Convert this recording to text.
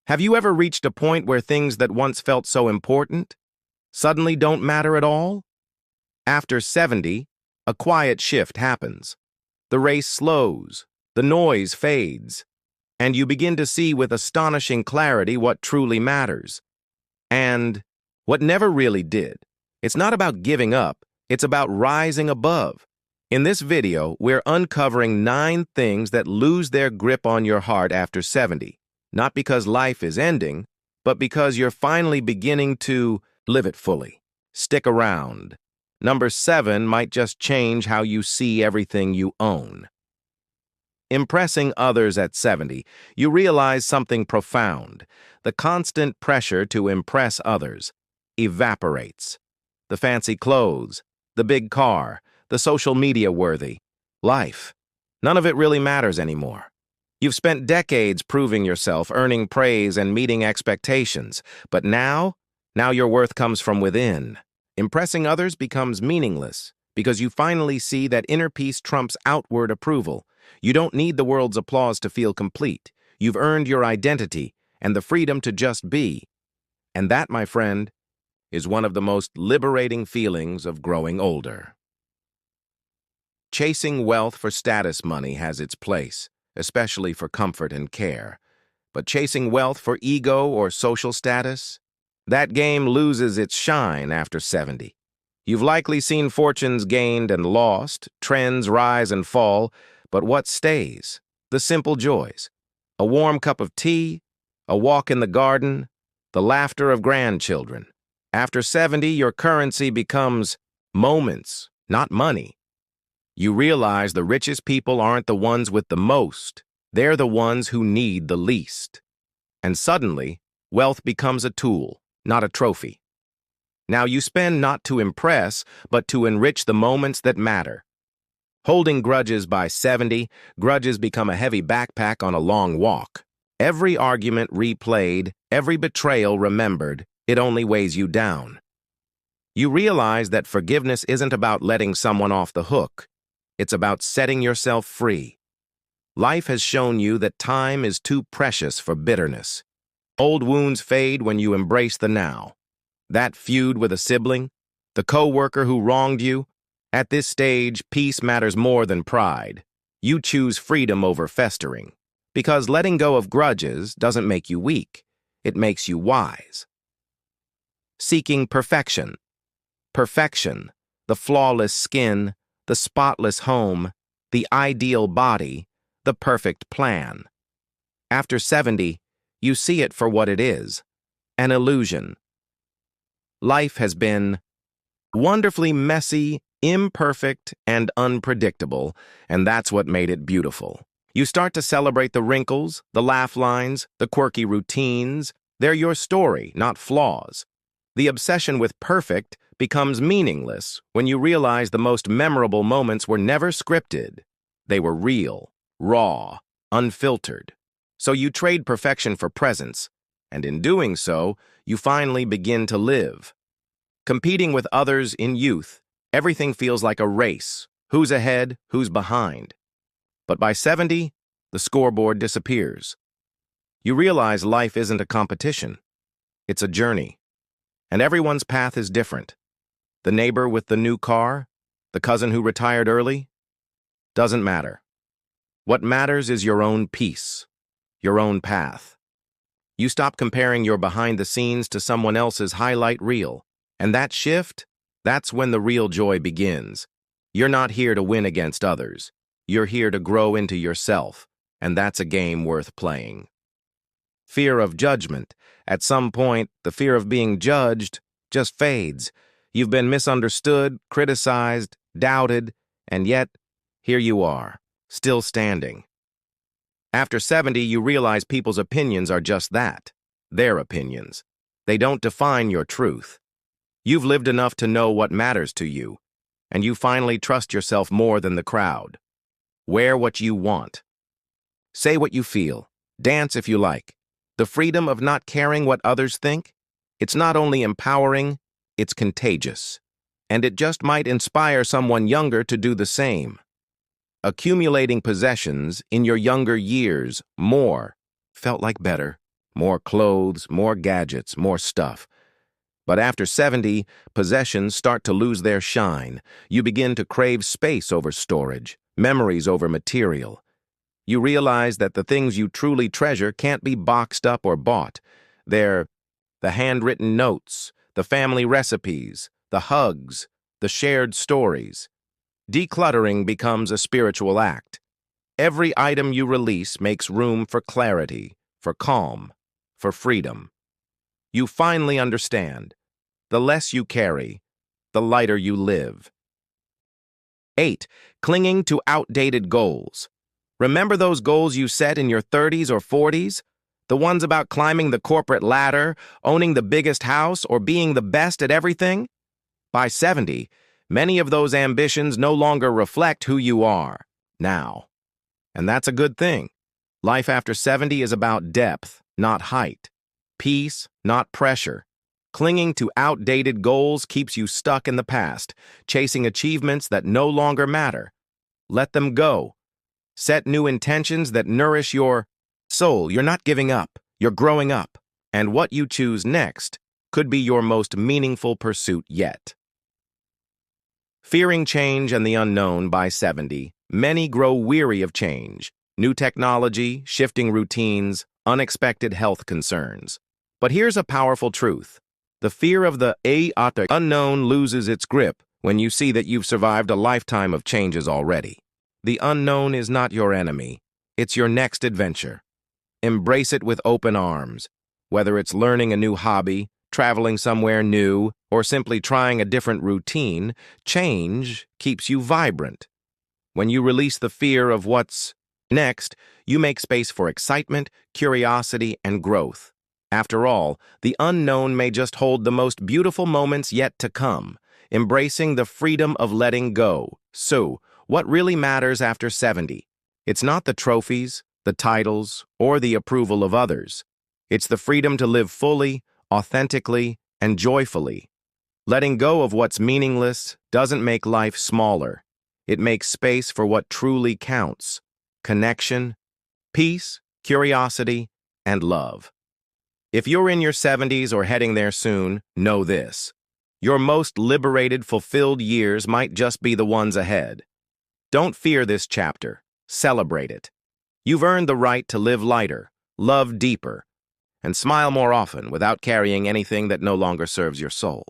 Have you ever reached a point where things that once felt so important suddenly don't matter at all? After 70, a quiet shift happens. The race slows, the noise fades, and you begin to see with astonishing clarity what truly matters. And what never really did. It's not about giving up, it's about rising above. In this video, we're uncovering 9 things that lose their grip on your heart after 70. Not because life is ending, but because you're finally beginning to live it fully. Stick around. Number 7 might just change how you see everything you own. Impressing others at 70, you realize something profound. The constant pressure to impress others evaporates. The fancy clothes, the big car, the social media worthy life. None of it really matters anymore. You've spent decades proving yourself, earning praise and meeting expectations. But now your worth comes from within. Impressing others becomes meaningless because you finally see that inner peace trumps outward approval. You don't need the world's applause to feel complete. You've earned your identity and the freedom to just be. And that, my friend, is one of the most liberating feelings of growing older. Chasing wealth for status money has its place, especially for comfort and care. But chasing wealth for ego or social status? That game loses its shine after 70. You've likely seen fortunes gained and lost, trends rise and fall, but what stays? The simple joys. A warm cup of tea, a walk in the garden, the laughter of grandchildren. After 70, your currency becomes moments, not money. You realize the richest people aren't the ones with the most. They're the ones who need the least. And suddenly, wealth becomes a tool, not a trophy. Now you spend not to impress, but to enrich the moments that matter. Holding grudges by 70, grudges become a heavy backpack on a long walk. Every argument replayed, every betrayal remembered, it only weighs you down. You realize that forgiveness isn't about letting someone off the hook. It's about setting yourself free. Life has shown you that time is too precious for bitterness. Old wounds fade when you embrace the now. That feud with a sibling, the coworker who wronged you, at this stage, peace matters more than pride. You choose freedom over festering, because letting go of grudges doesn't make you weak. It makes you wise. Seeking perfection. Perfection, the flawless skin, the spotless home, the ideal body, the perfect plan. After 70, you see it for what it is, an illusion. Life has been wonderfully messy, imperfect, and unpredictable, and that's what made it beautiful. You start to celebrate the wrinkles, the laugh lines, the quirky routines. They're your story, not flaws. The obsession with perfect becomes meaningless when you realize the most memorable moments were never scripted. They were real, raw, unfiltered. So you trade perfection for presence, and in doing so, you finally begin to live. Competing with others in youth, everything feels like a race. Who's ahead, who's behind? But by 70, the scoreboard disappears. You realize life isn't a competition. It's a journey. And everyone's path is different. The neighbor with the new car, the cousin who retired early, doesn't matter. What matters is your own peace, your own path. You stop comparing your behind the scenes to someone else's highlight reel. And that shift, that's when the real joy begins. You're not here to win against others. You're here to grow into yourself, and that's a game worth playing. Fear of judgment. At some point, the fear of being judged just fades. You've been misunderstood, criticized, doubted, and yet, here you are, still standing. After 70, you realize people's opinions are just that, their opinions. They don't define your truth. You've lived enough to know what matters to you, and you finally trust yourself more than the crowd. Wear what you want. Say what you feel. Dance if you like. The freedom of not caring what others think, it's not only empowering, it's contagious. And it just might inspire someone younger to do the same. Accumulating possessions in your younger years, more, felt like better. more clothes, more gadgets, more stuff. But after 70, possessions start to lose their shine. You begin to crave space over storage, memories over material. You realize that the things you truly treasure can't be boxed up or bought. They're the handwritten notes, the family recipes, the hugs, the shared stories. Decluttering becomes a spiritual act. Every item you release makes room for clarity, for calm, for freedom. You finally understand. The less you carry, the lighter you live. 8. Clinging to outdated goals. Remember those goals you set in your 30s or 40s? The ones about climbing the corporate ladder, owning the biggest house, or being the best at everything? By 70, many of those ambitions no longer reflect who you are now. And that's a good thing. Life after 70 is about depth, not height. Peace, not pressure. Clinging to outdated goals keeps you stuck in the past, chasing achievements that no longer matter. Let them go. Set new intentions that nourish your soul. You're not giving up. You're growing up. And what you choose next could be your most meaningful pursuit yet. Fearing change and the unknown by 70, many grow weary of change. New technology, shifting routines, unexpected health concerns. But here's a powerful truth. The fear of the unknown loses its grip when you see that you've survived a lifetime of changes already. The unknown is not your enemy. It's your next adventure. Embrace it with open arms. Whether it's learning a new hobby, traveling somewhere new, or simply trying a different routine, change keeps you vibrant. When you release the fear of what's next, you make space for excitement, curiosity, and growth. After all, the unknown may just hold the most beautiful moments yet to come, embracing the freedom of letting go. So, what really matters after 70? It's not the trophies, the titles, or the approval of others. It's the freedom to live fully, authentically, and joyfully. Letting go of what's meaningless doesn't make life smaller. It makes space for what truly counts: connection, peace, curiosity, and love. If you're in your 70s or heading there soon, know this. Your most liberated, fulfilled years might just be the ones ahead. Don't fear this chapter. Celebrate it. You've earned the right to live lighter, love deeper, and smile more often without carrying anything that no longer serves your soul.